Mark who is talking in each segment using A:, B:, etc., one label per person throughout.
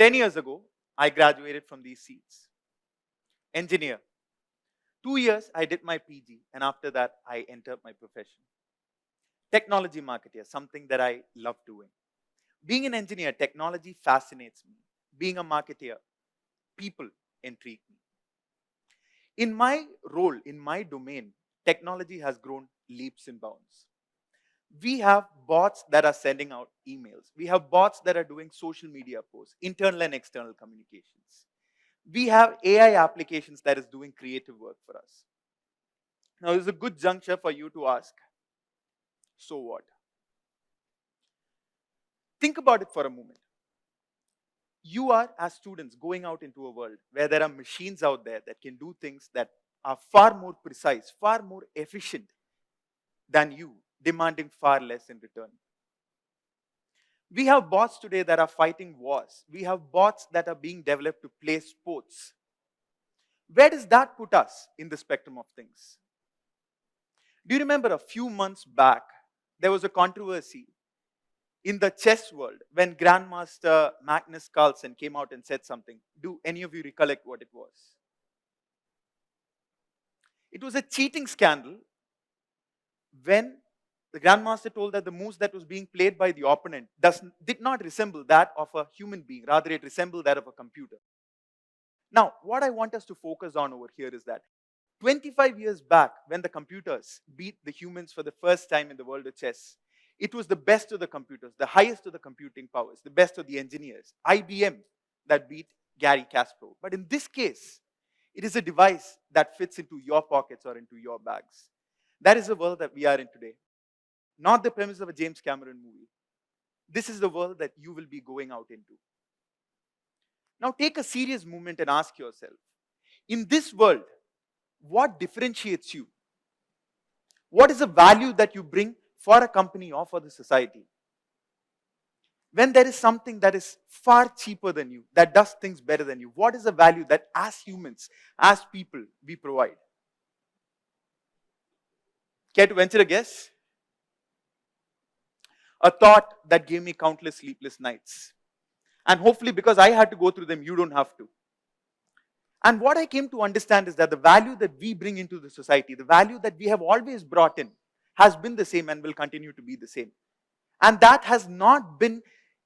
A: 10 years ago, I graduated from these seats. Engineer. 2 years, I did my PG, and after that, I entered my profession. Technology marketer, something that I love doing. Being an engineer, technology fascinates me. Being a marketer, people intrigue me. In my role, in my domain, technology has grown leaps and bounds. We have bots that are sending out emails. We have bots that are doing social media posts, internal and external communications. We have AI applications that is doing creative work for us. Now, this is a good juncture for you to ask, so what? Think about it for a moment. You are, as students, going out into a world where there are machines out there that can do things that are far more precise, far more efficient than you, demanding far less in return. We have bots today that are fighting wars. We have bots that are being developed to play sports. Where does that put us in the spectrum of things? Do you remember a few months back, there was a controversy in the chess world when Grandmaster Magnus Carlsen came out and said something? Do any of you recollect what it was? It was a cheating scandal when the Grandmaster told that the moves that was being played by the opponent did not resemble that of a human being. Rather, it resembled that of a computer. Now, what I want us to focus on over here is that 25 years back, when the computers beat the humans for the first time in the world of chess, it was the best of the computers, the highest of the computing powers, the best of the engineers, IBM, that beat Garry Kasparov. But in this case, it is a device that fits into your pockets or into your bags. That is the world that we are in today. Not the premise of a James Cameron movie. This is the world that you will be going out into. Now take a serious moment and ask yourself, in this world, what differentiates you? What is the value that you bring for a company or for the society? When there is something that is far cheaper than you, that does things better than you, what is the value that as humans, as people, we provide? Care to venture a guess? A thought that gave me countless sleepless nights. And hopefully, because I had to go through them, you don't have to. And what I came to understand is that the value that we bring into the society, the value that we have always brought in, has been the same and will continue to be the same. And that has not been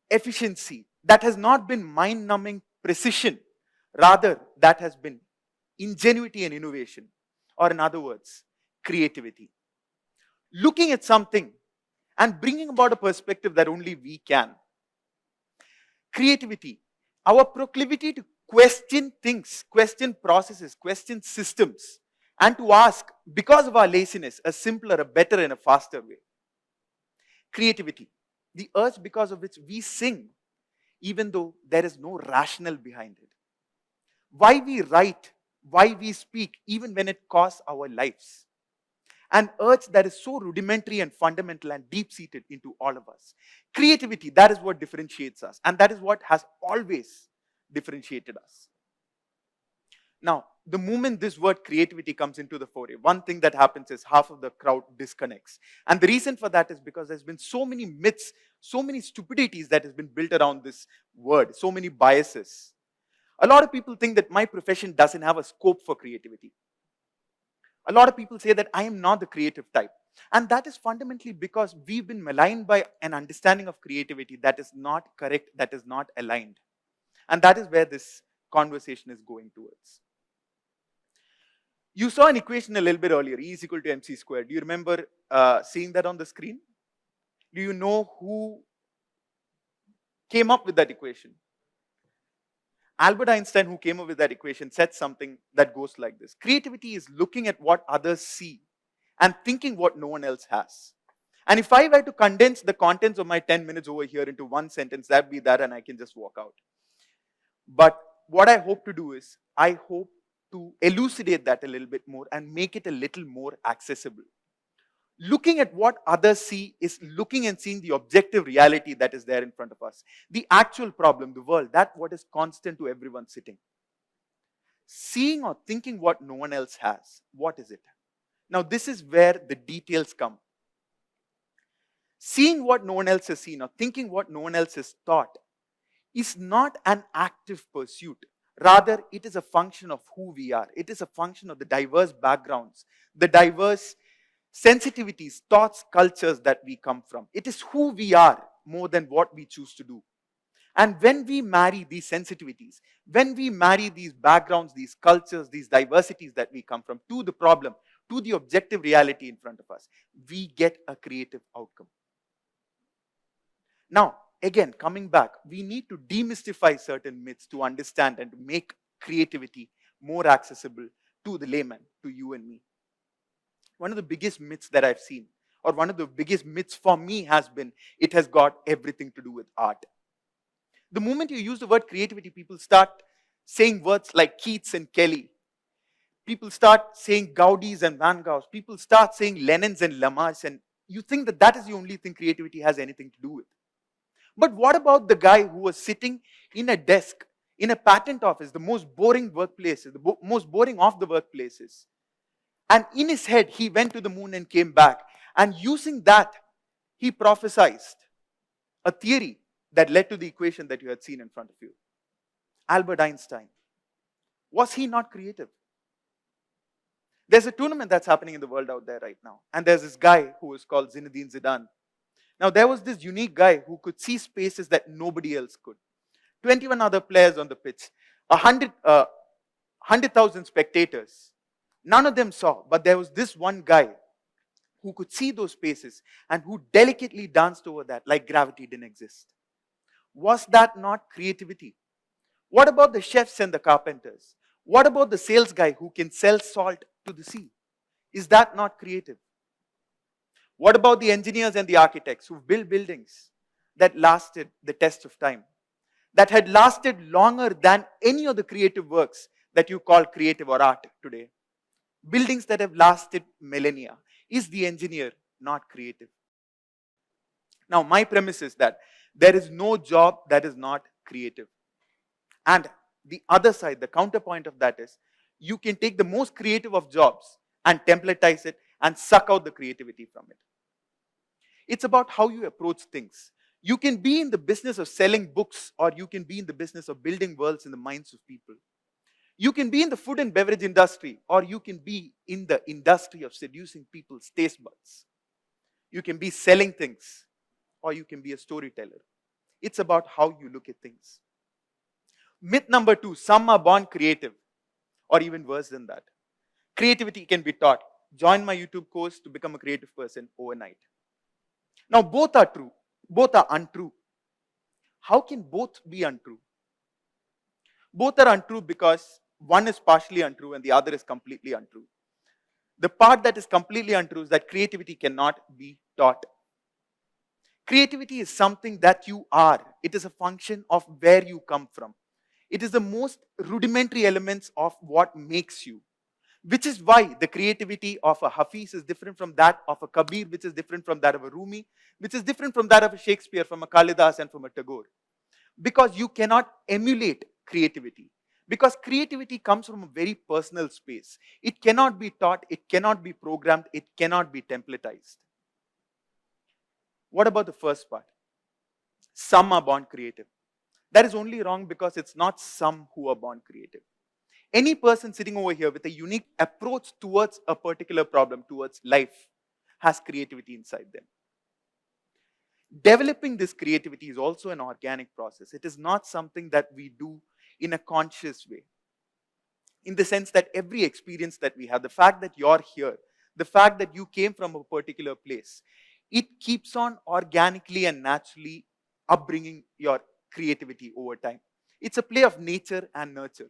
A: efficiency. That has not been mind-numbing precision. Rather, that has been ingenuity and innovation. Or in other words, creativity. Looking at something and bringing about a perspective that only we can. Creativity, our proclivity to question things, question processes, question systems, and to ask, because of our laziness, a simpler, a better, and a faster way. Creativity, the urge because of which we sing, even though there is no rationale behind it. Why we write, why we speak, even when it costs our lives. An urge that is so rudimentary and fundamental and deep-seated into all of us. Creativity, that is what differentiates us. And that is what has always differentiated us. Now, the moment this word creativity comes into the foray, one thing that happens is half of the crowd disconnects. And the reason for that is because there's been so many myths, so many stupidities that has been built around this word, so many biases. A lot of people think that my profession doesn't have a scope for creativity. A lot of people say that I am not the creative type. And that is fundamentally because we've been maligned by an understanding of creativity that is not correct, that is not aligned. And that is where this conversation is going towards. You saw an equation a little bit earlier, E is equal to mc squared. Do you remember seeing that on the screen? Do you know who came up with that equation? Albert Einstein, who came up with that equation, said something that goes like this. Creativity is looking at what others see and thinking what no one else has. And if I were to condense the contents of my 10 minutes over here into one sentence, that'd be that, and I can just walk out. But what I hope to do is, I hope to elucidate that a little bit more and make it a little more accessible. Looking at what others see is looking and seeing the objective reality that is there in front of us. The actual problem, the world, that what is constant to everyone sitting. Seeing or thinking what no one else has. What is it? Now this is where the details come. Seeing what no one else has seen or thinking what no one else has thought is not an active pursuit. Rather, it is a function of who we are. It is a function of the diverse backgrounds, the diverse sensitivities, thoughts, cultures that we come from. It is who we are more than what we choose to do. And when we marry these sensitivities, when we marry these backgrounds, these cultures, these diversities that we come from to the problem, to the objective reality in front of us, we get a creative outcome. Now, again, coming back, we need to demystify certain myths to understand and to make creativity more accessible to the layman, to you and me. One of the biggest myths that I've seen, or one of the biggest myths for me has been, it has got everything to do with art. The moment you use the word creativity, people start saying words like Keats and Kelly. People start saying Gaudis and Van Goghs. People start saying Lenins and Lamar's, and you think that that is the only thing creativity has anything to do with. But what about the guy who was sitting in a desk, in a patent office, the most boring workplaces, the most boring of the workplaces? And in his head, he went to the moon and came back. And using that, he prophesied a theory that led to the equation that you had seen in front of you. Albert Einstein. Was he not creative? There's a tournament that's happening in the world out there right now. And there's this guy who is called Zinedine Zidane. Now, there was this unique guy who could see spaces that nobody else could. 21 other players on the pitch. 100,000 spectators. None of them saw, but there was this one guy who could see those spaces and who delicately danced over that like gravity didn't exist. Was that not creativity? What about the chefs and the carpenters? What about the sales guy who can sell salt to the sea? Is that not creative? What about the engineers and the architects who built buildings that lasted the test of time? That had lasted longer than any of the creative works that you call creative or art today. Buildings that have lasted millennia. Is the engineer not creative? Now, my premise is that there is no job that is not creative. And the other side, the counterpoint of that is, you can take the most creative of jobs and templatize it and suck out the creativity from it. It's about how you approach things. You can be in the business of selling books, or you can be in the business of building worlds in the minds of people. You can be in the food and beverage industry, or you can be in the industry of seducing people's taste buds. You can be selling things, or you can be a storyteller. It's about how you look at things. Myth number 2, some are born creative, or even worse than that. Creativity can be taught. Join my YouTube course to become a creative person overnight. Now, both are true. Both are untrue. How can both be untrue? Both are untrue because one is partially untrue and the other is completely untrue. The part that is completely untrue is that creativity cannot be taught. Creativity is something that you are. It is a function of where you come from. It is the most rudimentary elements of what makes you. Which is why the creativity of a Hafiz is different from that of a Kabir, which is different from that of a Rumi, which is different from that of a Shakespeare, from a Kalidas and from a Tagore. Because you cannot emulate creativity. Because creativity comes from a very personal space. It cannot be taught, it cannot be programmed, it cannot be templatized. What about the first part? Some are born creative. That is only wrong because it's not some who are born creative. Any person sitting over here with a unique approach towards a particular problem, towards life, has creativity inside them. Developing this creativity is also an organic process. It is not something that we do in a conscious way. In the sense that every experience that we have, the fact that you're here, the fact that you came from a particular place, it keeps on organically and naturally upbringing your creativity over time. It's a play of nature and nurture.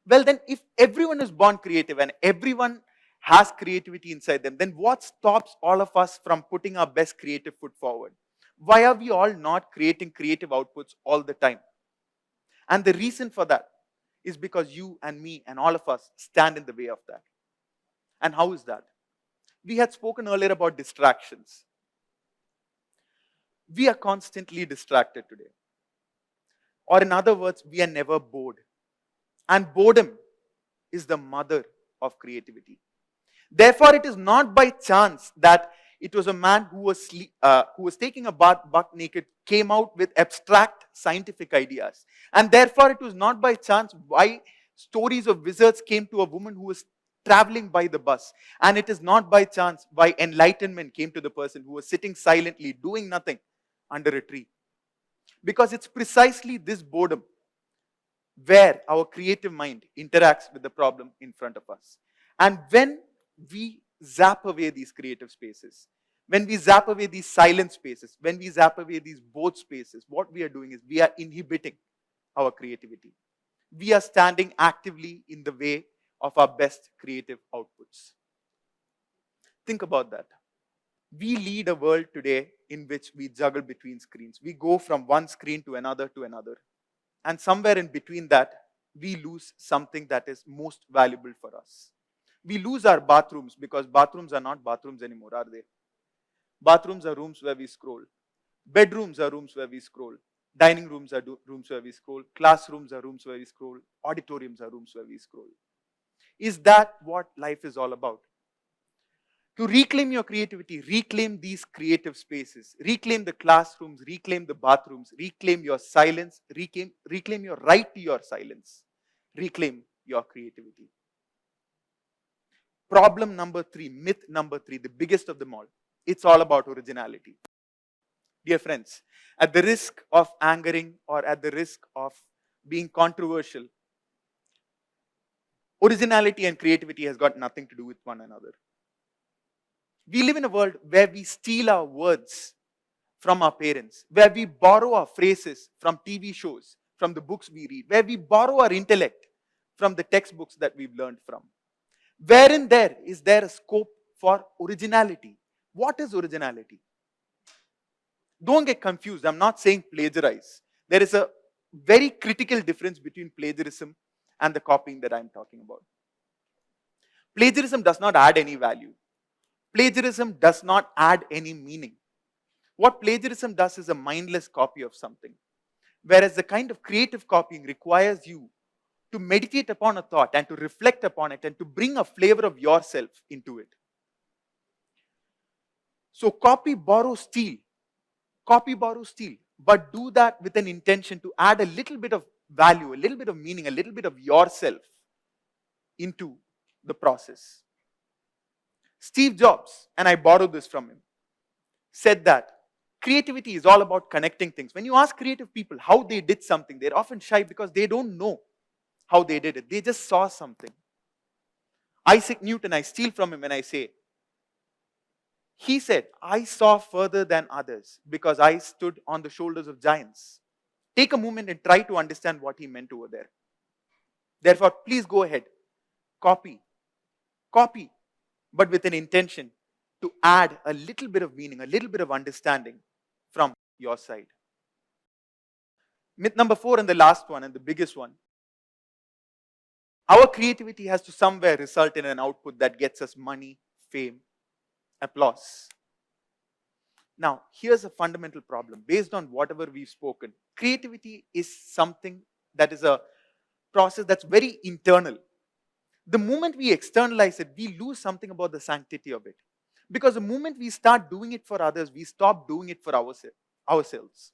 A: Well, then, if everyone is born creative and everyone has creativity inside them, then what stops all of us from putting our best creative foot forward? Why are we all not creating creative outputs all the time? And the reason for that is because you and me and all of us stand in the way of that. And how is that? We had spoken earlier about distractions. We are constantly distracted today. Or in other words, we are never bored. And boredom is the mother of creativity. Therefore, it is not by chance that It was a man who was taking a bath buck naked, came out with abstract scientific ideas. And therefore, it was not by chance why stories of wizards came to a woman who was traveling by the bus. And it is not by chance why enlightenment came to the person who was sitting silently, doing nothing under a tree. Because it's precisely this boredom where our creative mind interacts with the problem in front of us. And when we zap away these creative spaces, when we zap away these silent spaces, when we zap away these both spaces, what we are doing is we are inhibiting our creativity. We are standing actively in the way of our best creative outputs. Think about that. We lead a world today in which we juggle between screens. We go from one screen to another to another. And somewhere in between that, we lose something that is most valuable for us. We lose our bathrooms because bathrooms are not bathrooms anymore, are they? Bathrooms are rooms where we scroll. Bedrooms are rooms where we scroll. Dining rooms are rooms where we scroll. Classrooms are rooms where we scroll. Auditoriums are rooms where we scroll. Is that what life is all about? To reclaim your creativity, reclaim these creative spaces, reclaim the classrooms, reclaim the bathrooms, reclaim your silence, reclaim your right to your silence, reclaim your creativity. Problem number 3, myth number 3, the biggest of them all. It's all about originality. Dear friends, at the risk of angering or at the risk of being controversial, originality and creativity has got nothing to do with one another. We live in a world where we steal our words from our parents, where we borrow our phrases from TV shows, from the books we read, where we borrow our intellect from the textbooks that we've learned from. Wherein is there a scope for originality? What is originality? Don't get confused. I'm not saying plagiarize. There is a very critical difference between plagiarism and the copying that I'm talking about. Plagiarism does not add any value. Plagiarism does not add any meaning. What plagiarism does is a mindless copy of something. Whereas the kind of creative copying requires you to meditate upon a thought and to reflect upon it and to bring a flavor of yourself into it. So copy, borrow, steal. Copy, borrow, steal. But do that with an intention to add a little bit of value, a little bit of meaning, a little bit of yourself into the process. Steve Jobs, and I borrowed this from him, said that creativity is all about connecting things. When you ask creative people how they did something, they're often shy because they don't know how they did it. They just saw something. Isaac Newton, I steal from him and I say, he said, I saw further than others because I stood on the shoulders of giants. Take a moment and try to understand what he meant over there. Therefore, please go ahead. Copy, but with an intention to add a little bit of meaning, a little bit of understanding from your side. Myth number 4 and the last one and the biggest one. Our creativity has to somewhere result in an output that gets us money, fame, applause. Now, here's a fundamental problem. Based on whatever we've spoken, creativity is something that is a process that's very internal. The moment we externalize it, we lose something about the sanctity of it. Because the moment we start doing it for others, we stop doing it for ourselves.